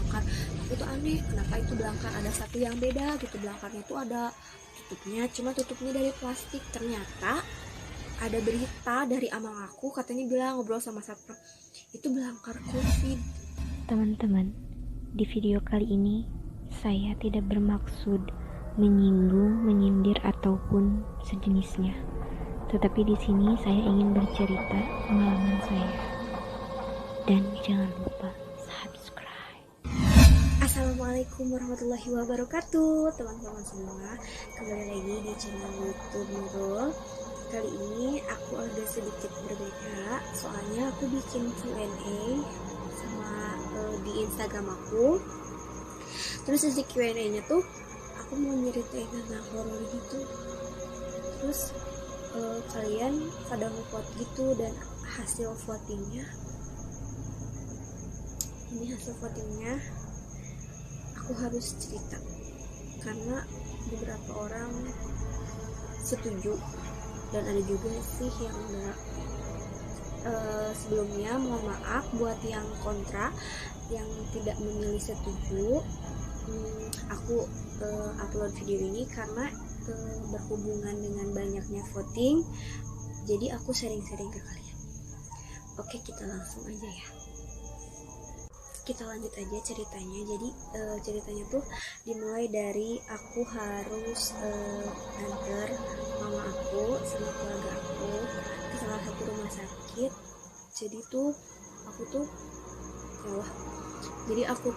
belangkar. Aku tuh aneh, kenapa itu belangkar ada satu yang beda gitu, belangkarnya tuh ada tutupnya, cuma tutupnya dari plastik. Ternyata ada berita dari amang aku, katanya bilang ngobrol sama satpam, itu belangkar COVID. Teman-teman, di video kali ini saya tidak bermaksud menyinggung, menyindir ataupun sejenisnya. Tetapi di sini saya ingin bercerita pengalaman saya. Dan jangan lupa subscribe. Assalamualaikum warahmatullahi wabarakatuh, teman-teman semua. Kembali lagi di channel YouTube Nurul. Kali ini aku agak sedikit berbeda, soalnya aku bikin Q&A sama di Instagram aku. Terus isi Q&A-nya tuh aku mau nyeritain tentang horor gitu. Terus kalian pada nge-vote gitu, dan hasil votingnya aku harus cerita karena beberapa orang setuju dan ada juga sih yang enggak. Sebelumnya mohon maaf buat yang kontra, yang tidak memilih setuju. Aku upload video ini karena berhubungan dengan banyaknya voting, jadi aku sharing-sharing ke kalian. Oke, kita langsung aja ya, kita lanjut aja ceritanya. Jadi ceritanya tuh dimulai dari aku harus antar mama aku sama keluarga aku ke salah satu rumah sakit. Jadi tuh aku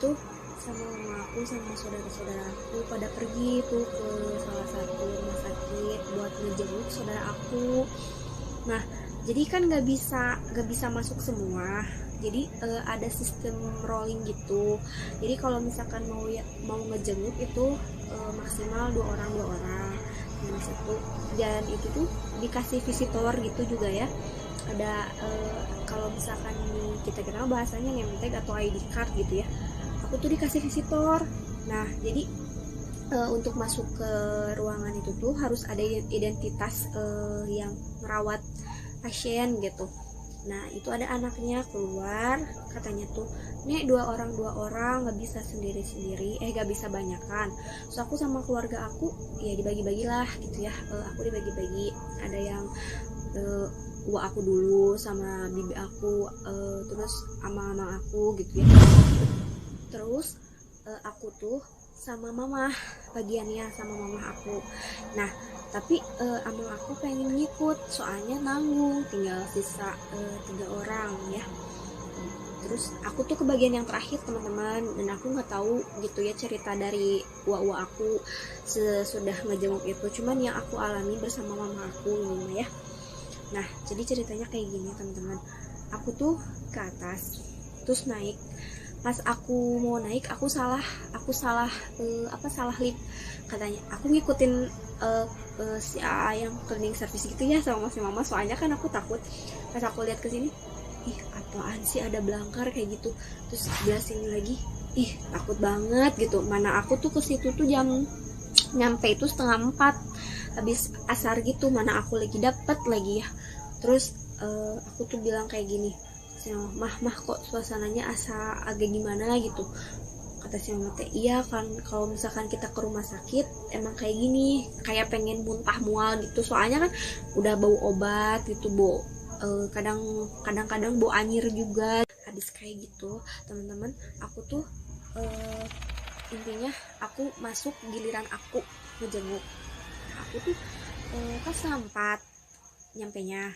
tuh sama mama aku sama saudara-saudara aku pada pergi tuh ke salah satu rumah sakit buat ngejenguk saudara aku. Nah, jadi kan nggak bisa masuk semua. Jadi ada sistem rolling gitu. Jadi kalau misalkan mau ngejenguk itu maksimal dua orang di situ. Dan itu tuh dikasih visitor gitu juga ya. Ada kalau misalkan kita kenal bahasanya name tag atau ID card gitu ya. Aku tuh dikasih visitor. Nah, jadi untuk masuk ke ruangan itu tuh harus ada identitas yang merawat pasien gitu. Nah, itu ada anaknya keluar, katanya tuh, nih dua orang nggak bisa sendiri nggak bisa banyakan. So aku sama keluarga aku ya dibagi-bagilah gitu ya. Aku dibagi-bagi, ada yang uwa aku dulu sama bibi aku, terus ama aku gitu ya. Terus aku tuh sama mama, bagiannya sama mama aku. Nah, tapi amang aku pengen ngikut, soalnya nanggung, tinggal sisa 3 orang ya. Terus aku tuh ke bagian yang terakhir teman-teman, dan aku nggak tahu gitu ya cerita dari uwa aku sesudah ngejenguk itu. Cuman yang aku alami bersama mama aku ini ya. Nah, jadi ceritanya kayak gini teman-teman. Aku tuh ke atas, terus naik. Pas aku mau naik aku salah lift katanya. Aku ngikutin si AA yang cleaning service gitu ya sama si mama, soalnya kan aku takut. Pas aku lihat ke sini, ih apaan sih ada belangkar kayak gitu. Terus sebelah sini lagi, ih takut banget gitu. Mana aku tuh ke situ tuh nyampe itu 3:30 habis asar gitu, mana aku lagi dapet lagi ya. Terus aku tuh bilang kayak gini, mah kok suasananya asa agak gimana gitu. Kata si mama teh, iya kan kalau misalkan kita ke rumah sakit emang kayak gini, kayak pengen muntah mual gitu, soalnya kan udah bau obat gitu, bau kadang-kadang bau anyir juga. Habis kayak gitu teman-teman, aku tuh intinya aku masuk giliran aku ngejenguk. Aku tuh pas 4 nyampenya,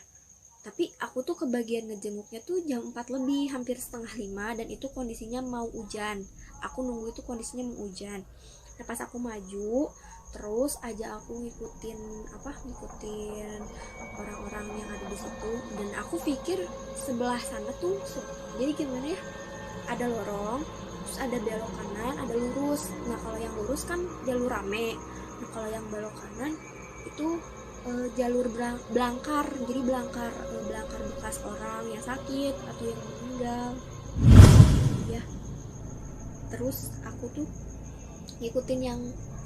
tapi aku tuh kebagian ngejenguknya tuh jam 4 lebih, hampir 4:30, dan itu kondisinya mau hujan. Aku nunggu itu kondisinya mau hujan. Nah, pas aku maju terus aja aku ngikutin orang-orang yang ada di situ, dan aku pikir sebelah sana tuh jadi gimana ya, ada lorong, terus ada belok kanan, ada lurus. Nah, kalau yang lurus kan jalur rame. Nah, kalau yang belok kanan itu jalur belangkar, jadi belangkar bekas orang yang sakit atau yang meninggal ya. Terus aku tuh ngikutin yang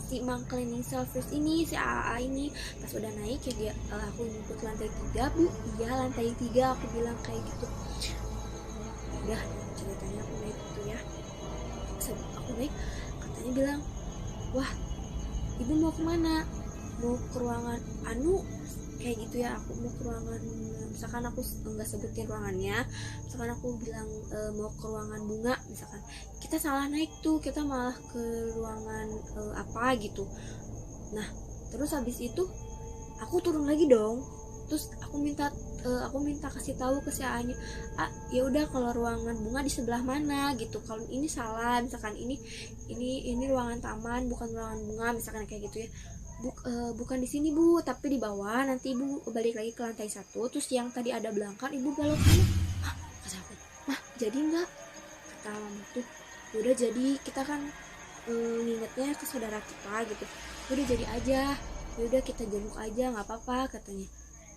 si mang cleaning service ini, si AA ini. Pas udah naik ya dia, aku nyebut lantai 3 bu. Iya lantai 3, aku bilang kayak gitu. Udah ceritanya aku naik gitu ya. naik katanya bilang, wah ibu mau kemana, mau ke ruangan anu kayak gitu ya. Aku mau ke ruangan, misalkan aku nggak sebutin ruangannya, misalkan aku bilang mau ke ruangan bunga misalkan, kita salah naik tuh, kita malah ke ruangan apa gitu. Nah terus habis itu aku turun lagi dong, terus aku minta kasih tahu ke si A-nya, ya udah kalau ruangan bunga di sebelah mana gitu, kalau ini salah, misalkan ini ruangan taman bukan ruangan bunga misalkan kayak gitu ya. Bukan di sini bu, tapi di bawah, nanti ibu balik lagi ke lantai 1, terus yang tadi ada belangkan ibu belok kanan. Kata aku, mah jadi nggak, kata mama tuh, udah jadi kita kan ngingetnya ke saudara kita gitu, udah jadi aja, yaudah kita jenguk aja nggak apa-apa katanya.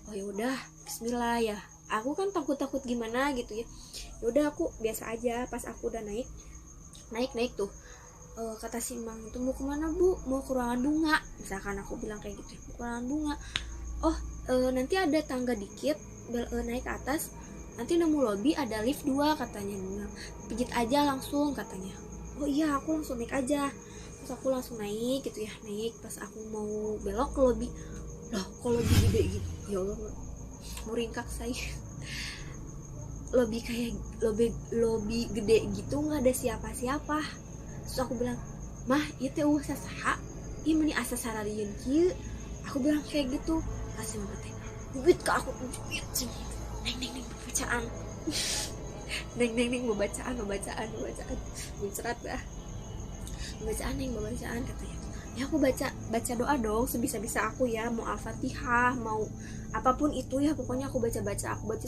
Oh ya udah, Bismillah ya. Aku kan takut gimana gitu ya. Yaudah aku biasa aja. Pas aku udah naik tuh, kata si Mang itu, mau kemana bu? Mau ke ruangan bunga misalkan, aku bilang kayak gitu, mau ke ruangan bunga. Oh nanti ada tangga dikit, naik ke atas, nanti nemu lobby ada lift 2 katanya. Bilang, pijit aja langsung katanya. Oh iya, aku langsung naik aja. Terus aku langsung naik gitu ya, naik. Pas aku mau belok ke lobby, loh kok lobby gede gitu, ya Allah muringkak saya. lobby gede gitu, nggak ada siapa-siapa. Terus aku bilang, mah itu saha ieu meni asa sararieun kieu, aku bilang kayak gitu. Kasih mama teh bibit ke aku, bibit neng bacaan. neng bacaan muncrat dah bacaan neng bacaan katanya. Ya aku baca doa dong sebisa-bisa aku ya, mau Al-Fatihah mau apapun itu ya, pokoknya aku baca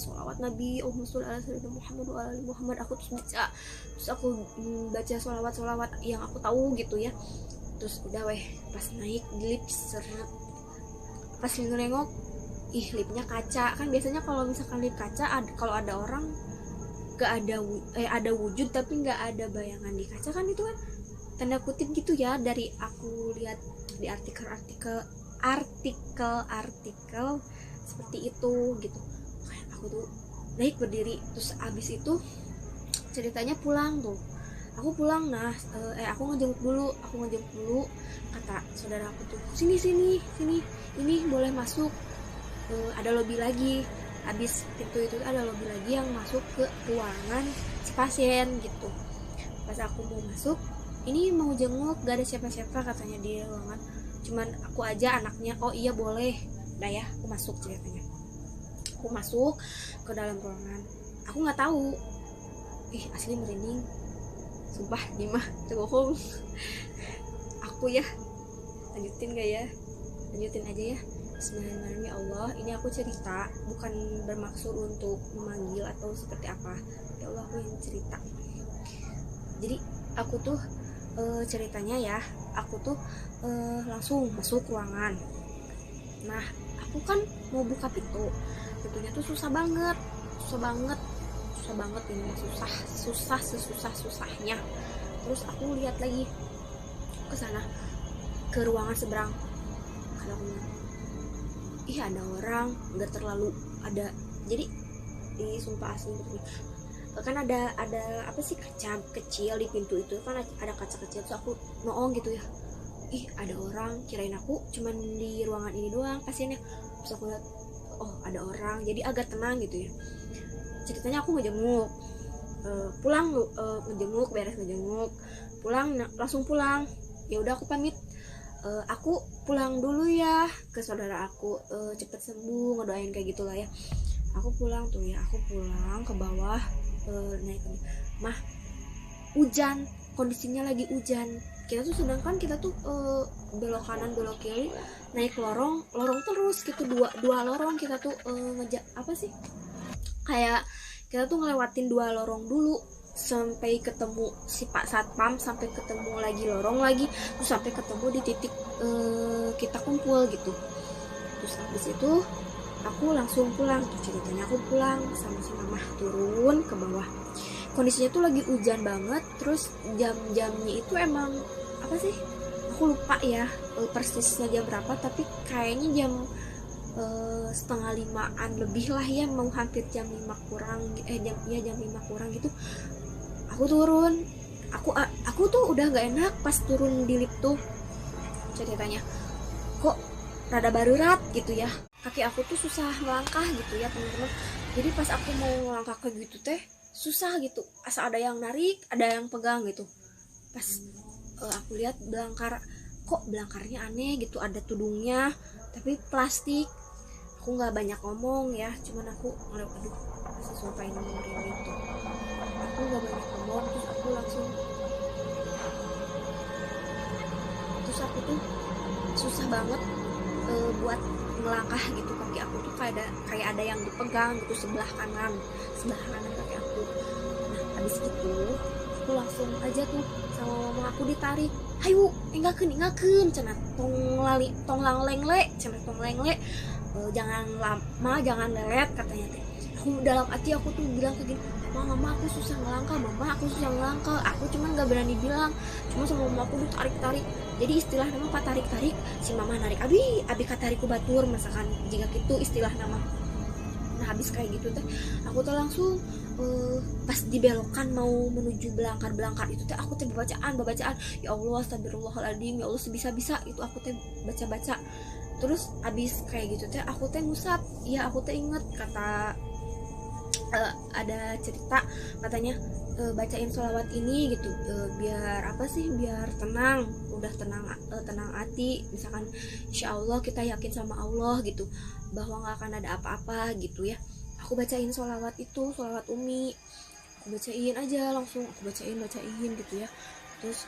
sholawat Nabi, Allahumma sholli ala sayyidina Muhammad wa ala Muhammad, aku terus aku baca sholawat yang aku tahu gitu ya. Terus udah pas naik di lift seret, pas nengok, ih liftnya kaca kan, biasanya kalau misalkan lift kaca kalau ada orang gak ada wujud tapi nggak ada bayangan di kaca kan, itu kan tanda kutip gitu ya, dari aku lihat di artikel seperti itu gitu. Kayak aku tuh naik berdiri, terus abis itu ceritanya pulang tuh, aku pulang. Nah aku ngejenguk dulu, kata saudara aku tuh, sini ini boleh masuk, ada lobby lagi, abis pintu itu ada lobby lagi yang masuk ke ruangan si pasien gitu. Pas aku mau masuk, ini mau jenguk, gak ada siapa-siapa katanya di ruangan, cuman aku aja anaknya. Oh iya boleh, dah ya aku masuk ceritanya. Aku masuk ke dalam ruangan, aku nggak tahu, asli merinding sumpah nih mah bohong. Aku ya lanjutin gak ya, lanjutin aja ya. Bismillahirrahmanirrahim. Ya Allah, ini aku cerita bukan bermaksud untuk memanggil atau seperti apa, ya Allah aku yang cerita. Jadi aku tuh ceritanya ya, aku tuh langsung masuk ruangan. Nah aku kan mau buka pintunya tuh susah banget ini, susahnya. Terus aku lihat lagi ke sana, ke ruangan seberang, karena aku bilang, ih ada orang, nggak terlalu ada. Jadi di sumpah asli kan ada apa sih, kaca kecil di pintu itu kan, ada kaca kecil. Terus aku noong gitu ya, ih ada orang, kirain aku cuman di ruangan ini doang pasiennya. Terus aku lihat, oh ada orang, jadi agak tenang gitu ya. Ceritanya aku ngejenguk, pulang ngejenguk, beres ngejenguk pulang, langsung pulang. Ya udah aku pamit, aku pulang dulu ya ke saudara aku, cepet sembuh, ngedoain kayak gitulah ya. Aku pulang tuh ya, aku pulang ke bawah, naik mah hujan, kondisinya lagi hujan. Kita tuh sedangkan kita tuh belok kanan belok kiri, naik lorong terus gitu, dua lorong kita tuh apa sih, kayak kita tuh ngelewatin 2 lorong dulu sampai ketemu si Pak Satpam, sampai ketemu lagi lorong lagi, terus sampai ketemu di titik kita kumpul gitu. Terus habis itu aku langsung pulang tuh ceritanya. Aku pulang sama si mama, turun ke bawah, kondisinya tuh lagi hujan banget. Terus jam-jamnya itu emang apa sih, aku lupa ya persisnya jam berapa, tapi kayaknya jam 4:30 lebih lah ya, mau hampir jam 5 kurang, jam 5 kurang gitu. Aku turun, aku tuh udah nggak enak pas turun di lift tuh. Ceritanya kok rada barurat gitu ya, kaki aku tuh susah melangkah gitu ya teman-teman. Jadi pas aku mau melangkah ke gitu teh susah gitu, asal ada yang narik ada yang pegang gitu. Pas aku lihat belangkar, kok belangkarnya aneh gitu, ada tudungnya tapi plastik. Aku nggak banyak ngomong ya, cuman aku ngeliat aduh sumpah ini merinding gitu. Aku nggak banyak ngomong, terus aku langsung, terus aku tuh susah banget buat ngelangkah gitu. Kaki aku tuh kayak ada yang dipegang gitu sebelah kanan kaki aku. Nah habis itu aku langsung aja tuh sama mama aku ditarik, hayu enggakeun cenah tong langle cenah tong lengle, jangan lama jangan lelet katanya teh. Aku dalam hati aku tuh bilang kayak gini, mama aku susah ngelangkah, aku cuman gak berani bilang, cuma sama mama aku ditarik-tarik. Jadi istilah nama pak tarik-tarik, si mama narik abi katariku batur masakan jika gitu istilah nama. Nah habis kayak gitu teh aku tuh langsung pas dibelokan mau menuju belangkar itu teh aku teh babacaan, ya Allah astagfirullahaladzim, ya Allah sebisa-bisa itu aku teh baca terus. Abis kayak gitu teh aku teh ngusap, ya aku teh inget kata ada cerita katanya bacain sholawat ini gitu, biar apa sih, biar tenang, udah tenang hati, misalkan insya Allah kita yakin sama Allah gitu bahwa nggak akan ada apa-apa gitu ya. Aku bacain sholawat itu, sholawat Umi, aku bacain aja langsung, aku bacain gitu ya. Terus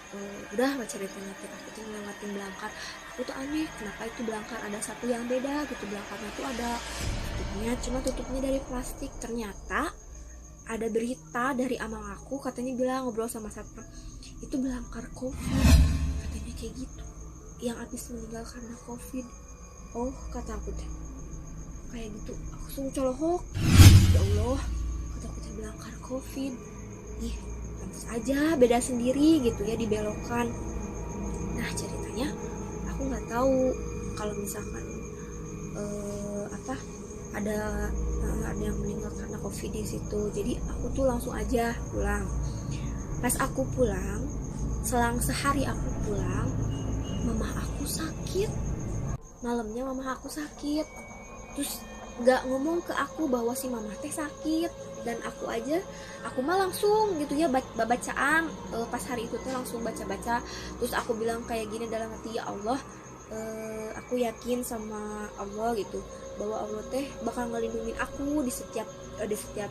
udah baca ceritanya aku tuh ngelewatin belangkar. Aku tuh aneh kenapa itu belangkar ada satu yang beda gitu, belangkarnya tuh ada tutupnya, cuma tutupnya dari plastik. Ternyata ada berita dari amang aku, katanya bilang ngobrol sama satpam, itu belangkar COVID katanya kayak gitu, yang habis meninggal karena COVID. Oh kata aku teh kayak gitu, aku langsung colohok, ya Allah kata aku teh belangkar COVID. Ih pantas aja beda sendiri gitu ya dibelokan. Nah ceritanya aku nggak tahu kalau misalkan ada yang meninggal karena COVID di situ. Jadi aku tuh langsung aja pulang. Pas aku pulang, selang sehari aku pulang, mama aku sakit. Malamnya mama aku sakit, terus nggak ngomong ke aku bahwa si mama teh sakit. Dan aku mah langsung gitu ya bacaan, pas hari itu tuh langsung baca. Terus aku bilang kayak gini dalam hati, ya Allah, aku yakin sama Allah gitu bahwa Allah teh bakal ngelindungin aku di setiap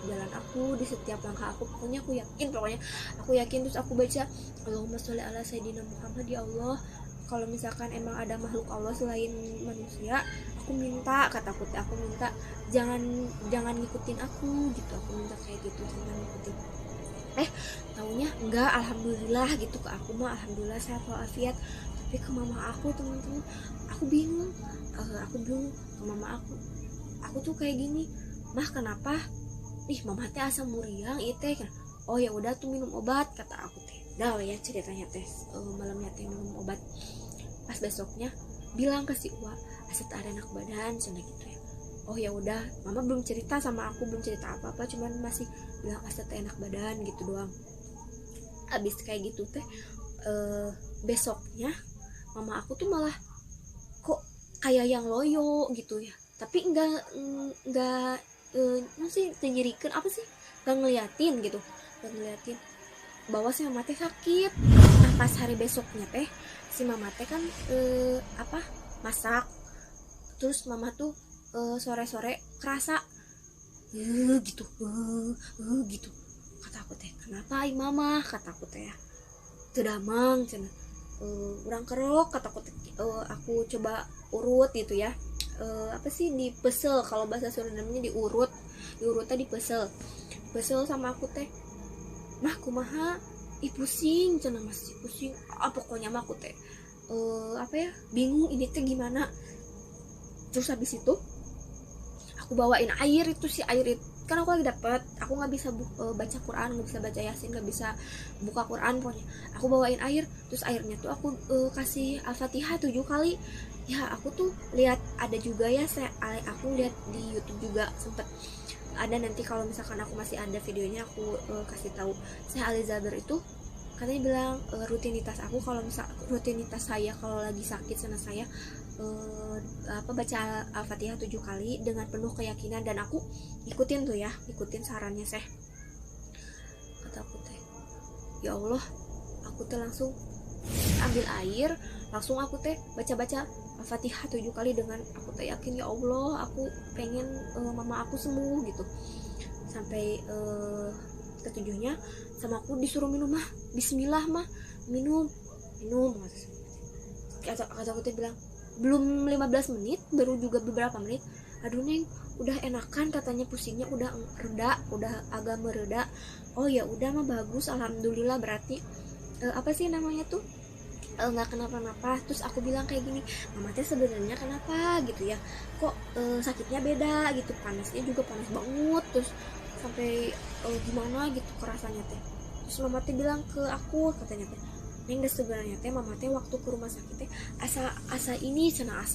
jalan aku, di setiap langkah aku. Pokoknya aku yakin. Terus aku baca Allahumma sholli ala sayyidina Muhammad, ya Allah kalau misalkan emang ada makhluk Allah selain manusia, aku minta, kataku teh aku minta jangan ngikutin aku gitu, aku minta kayak gitu, jangan ngikutin. Taunya enggak, alhamdulillah gitu. Ke aku mah alhamdulillah sehat walafiat, tapi ke mama aku teman-teman aku bingung. Ke mama aku tuh kayak gini, mah kenapa mama teh asam muriang itu kan. Oh ya udah tuh minum obat kata aku teh. Dah ya ceritanya teh malamnya teh minum obat. Pas besoknya bilang ke si Uwa aset ada enak badan sana gitu ya. Oh ya udah, mama belum cerita sama aku, belum cerita apa-apa, cuman masih bilang aset enak badan gitu doang. Abis kayak gitu teh besoknya mama aku tuh malah kok kayak yang loyo gitu ya, tapi enggak masih nyerikan apa sih, enggak ngeliatin gitu, enggak ngeliatin bahwa si mama teh sakit. Nah pas hari besoknya teh si mama teh kan masak, terus mama tuh sore-sore kerasa gitu gitu. Kata aku teh kenapa mama, kata aku teh ya tedamang cenah urang kerok, kata aku coba urut gitu ya, apa sih dipesel, kalau bahasa Sunda namanya diurutnya dipesel sama aku teh. Mah kumaha pusing cenah, masih pusing pokoknya mah aku teh bingung ini teh gimana. Terus habis itu aku bawain air, itu si air itu kan aku lagi dapet, aku nggak bisa baca Quran, nggak bisa baca Yasin, nggak bisa buka Quran, pokoknya aku bawain air. Terus airnya tuh aku kasih Al-Fatihah 7 kali ya. Aku tuh lihat ada juga ya, aku lihat di YouTube juga sempet ada, nanti kalau misalkan aku masih ada videonya aku kasih tahu. Saya Alizaber itu katanya bilang rutinitas saya kalau lagi sakit sana saya baca Al-Fatihah 7 kali dengan penuh keyakinan, dan aku ikutin sarannya Syekh. Kata aku teh, ya Allah, aku teh langsung ambil air, langsung aku teh baca Al-Fatihah 7 kali dengan aku teh yakin, ya Allah, aku pengen mama aku sembuh gitu. Sampai ketujuhnya sama aku disuruh minum, mah bismillah mah, minum. Kata aku teh bilang, belum 15 menit, baru juga beberapa menit, aduh Neng, udah enakan katanya, pusingnya udah reda, udah agak mereda. Oh ya udah mah bagus, alhamdulillah, berarti apa sih namanya tuh, nggak kenapa-napa. Terus aku bilang kayak gini, mama teh sebenarnya kenapa gitu ya, kok sakitnya beda gitu, panasnya juga panas banget, terus sampai gimana gitu kerasanya teh. Terus mama teh bilang ke aku, katanya teh, Neng, sebenarnya teh mama teh waktu ke rumah sakit teh asa ini cenah,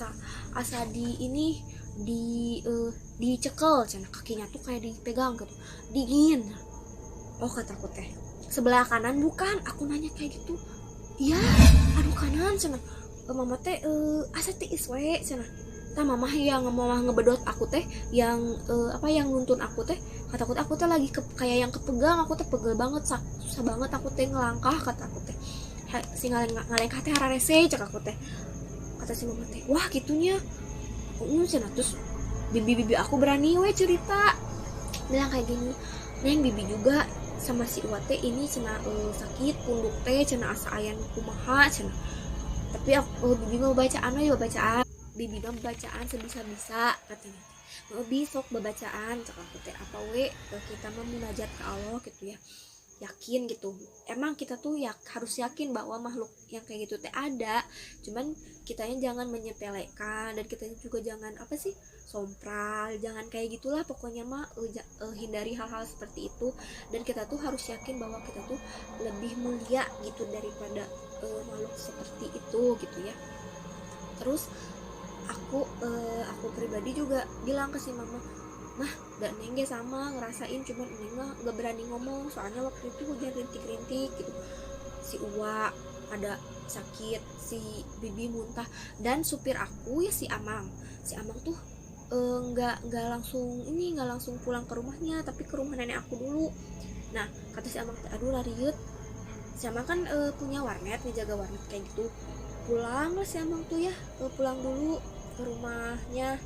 asa di ini dicekel cenah, kakinya tuh kayak dipegang gitu, dingin. Oh kata aku teh, sebelah kanan bukan? Aku nanya kayak gitu. Iya, aduh kanan cenah. Mama teh asa tiis we cenah. Tah mama yang ngebedot aku teh, yang yang nuntun aku teh. Kata aku teh lagi kayak yang kepegang, aku teh pegel banget, susah banget aku teh ngelangkah, kata aku teh. Si ngalengkah teh hararese, cek aku teh. Kata si mama teh, wah gitunya. Cenah. Terus bibi aku berani we cerita, bilang kayak gini, Neng, bibi juga sama si Uwa teh ini cenah sakit punduk teh, cenah asa aya nu kumaha cenah. Tapi aku bibi mah bacaan bibi mah bacaan sebisa-bisa katanya. Besok babacaan, cek aku teh, apa we kita mah munajat ke Allah gitu ya. Yakin gitu, emang kita tuh ya harus yakin bahwa makhluk yang kayak gitu teh ada, cuman kitanya jangan menyepelekan, dan kita juga jangan sompral, jangan kayak gitulah pokoknya mah. Hindari hal-hal seperti itu, dan kita tuh harus yakin bahwa kita tuh lebih mulia gitu daripada makhluk seperti itu gitu ya. Terus aku pribadi juga bilang ke si mama, mah dan Neng sama ngerasain, cuman Neng mah gak berani ngomong, soalnya waktu itu hujan rintik-rintik gitu, si Uwa ada sakit, si bibi muntah, dan supir aku ya si Amang tuh nggak langsung pulang ke rumahnya, tapi ke rumah nenek aku dulu. Nah kata si Amang, aduh lariut, si Amang kan punya warnet, ngejaga warnet kayak gitu, pulang lah si Amang tuh ya, pulang dulu ke rumahnya.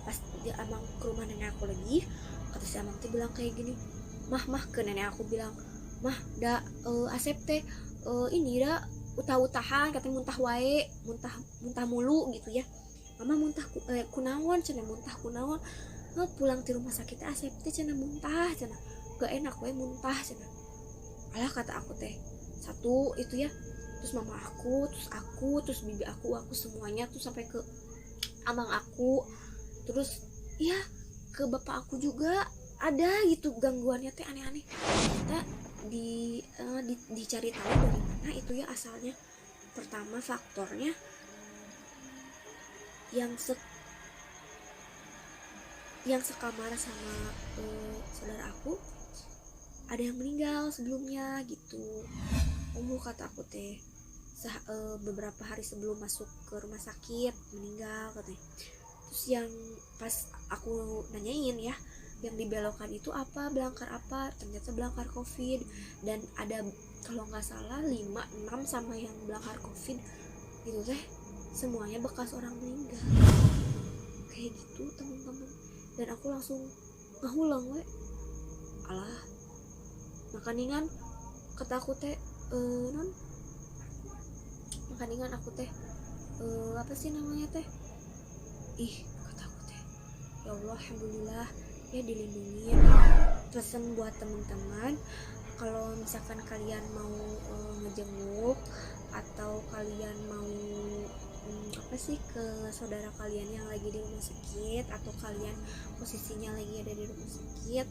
Pas dia Amang ke rumah nenek aku lagi, kata si Amang tuh bilang kayak gini, mah ke nenek aku bilang, mah da Asep teh ini da utah-utahan, katanya muntah wae, muntah mulu gitu ya. Mama muntah kunaon cenah, muntah kunaon, pulang di rumah sakit Asep teh cenah muntah cenah, gak enak wae muntah cenah. Alah kata aku teh, satu itu ya. Terus mama aku, terus bibi aku semuanya tuh sampai ke Amang aku, terus ya ke bapak aku juga ada gitu gangguannya teh aneh-aneh. Kita dicari tahu dari mana itu ya asalnya. Pertama faktornya yang sekamar sama saudara aku ada yang meninggal sebelumnya gitu. Kata aku teh beberapa hari sebelum masuk ke rumah sakit meninggal katanya. Terus yang pas aku nanyain ya, yang dibelokkan itu apa, belangkar apa, ternyata belangkar COVID, dan ada kalau nggak salah 5-6 sama yang belangkar COVID gitu teh, semuanya bekas orang meninggal kayak gitu teman-teman. Dan aku langsung ngahulang we, alah makaningan kata aku teh makaningan aku teh apa sih namanya teh, kata aku teh, ya Allah alhamdulillah ya dilindungi. Pesan buat teman-teman, kalau misalkan kalian mau ngejenguk atau kalian mau ke saudara kalian yang lagi di rumah sakit, atau kalian posisinya lagi ada di rumah sakit,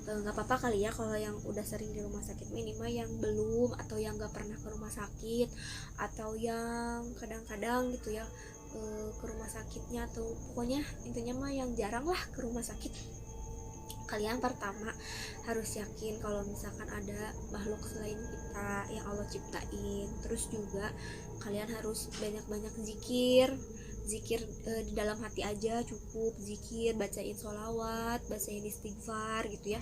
nggak apa-apa kali ya kalau yang udah sering di rumah sakit, minimal yang belum atau yang nggak pernah ke rumah sakit, atau yang kadang-kadang gitu ya ke rumah sakitnya, atau pokoknya intinya mah yang jarang lah ke rumah sakit. Kalian pertama harus yakin kalau misalkan ada makhluk selain kita yang Allah ciptain. Terus juga kalian harus banyak-banyak zikir. Di dalam hati aja cukup zikir, bacain sholawat, bacain istighfar gitu ya.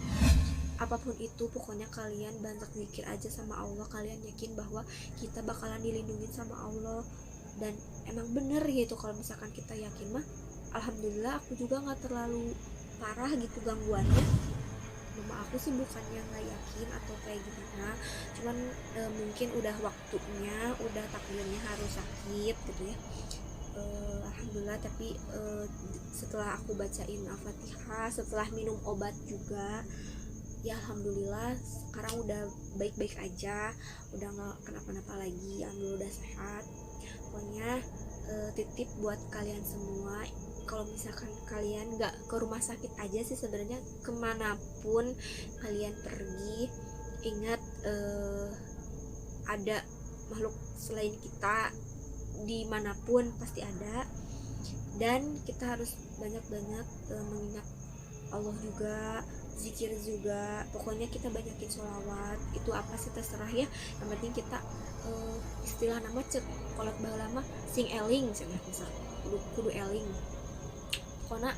Apapun itu pokoknya kalian banyak zikir aja sama Allah. Kalian yakin bahwa kita bakalan dilindungi sama Allah. Dan emang bener gitu, kalau misalkan kita yakin mah alhamdulillah aku juga gak terlalu parah gitu gangguannya. Mama aku sih bukannya nggak yakin atau kayak gimana, cuman mungkin udah waktunya, udah takdirnya harus sakit gitu ya. Alhamdulillah, tapi setelah aku bacain Al-Fatihah, setelah minum obat juga, ya alhamdulillah sekarang udah baik-baik aja, udah nggak kenapa-napa lagi, alhamdulillah udah sehat. Pokoknya titip buat kalian semua, kalau misalkan kalian nggak ke rumah sakit aja sih sebenarnya, kemanapun kalian pergi, ingat ada makhluk selain kita, dimanapun pasti ada. Dan kita harus banyak-banyak mengingat Allah juga, zikir juga. Pokoknya kita banyakin sholawat, itu apa sih terserah ya, yang penting kita istilah nama cek kolot baheula mah sing eling cenah, misal kudu eling. Pokoknya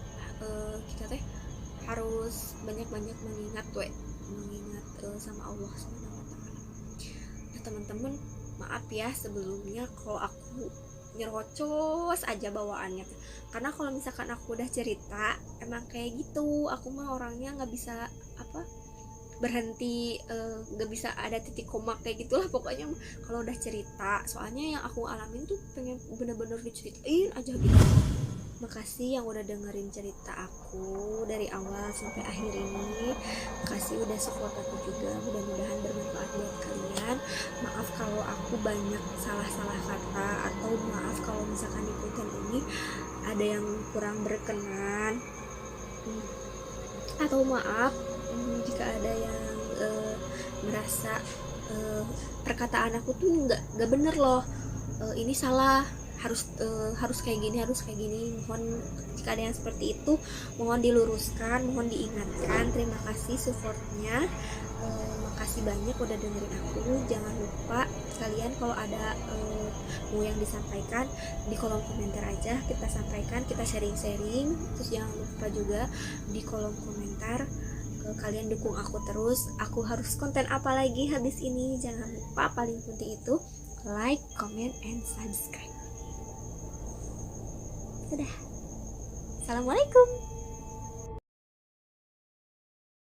kita teh harus banyak-banyak mengingat sama Allah Subhanahu wa taala. Nah, teman-teman, maaf ya sebelumnya kalau aku nyerocos aja bawaannya, karena kalau misalkan aku udah cerita emang kayak gitu, aku mah orangnya nggak bisa berhenti, nggak bisa ada titik koma kayak gitulah pokoknya kalau udah cerita. Soalnya yang aku alamin tuh pengen bener-bener diceritain aja gitu. Makasih yang udah dengerin cerita aku dari awal sampai akhir ini. Makasih udah support aku juga, mudah-mudahan bermanfaat buat kalian. Maaf kalau aku banyak salah-salah kata, atau maaf kalau misalkan di konten ini ada yang kurang berkenan, atau maaf jika ada yang merasa perkataan aku tuh nggak bener loh, ini salah, harus kayak gini, mohon jika ada yang seperti itu mohon diluruskan, mohon diingatkan. Terima kasih supportnya, makasih banyak udah dengerin aku. Jangan lupa kalian kalau ada mau yang disampaikan di kolom komentar aja, kita sampaikan, kita sharing. Terus jangan lupa juga di kolom komentar kalian dukung aku terus, aku harus konten apa lagi habis ini. Jangan lupa paling penting itu like, comment, and subscribe. Sudah. Assalamualaikum.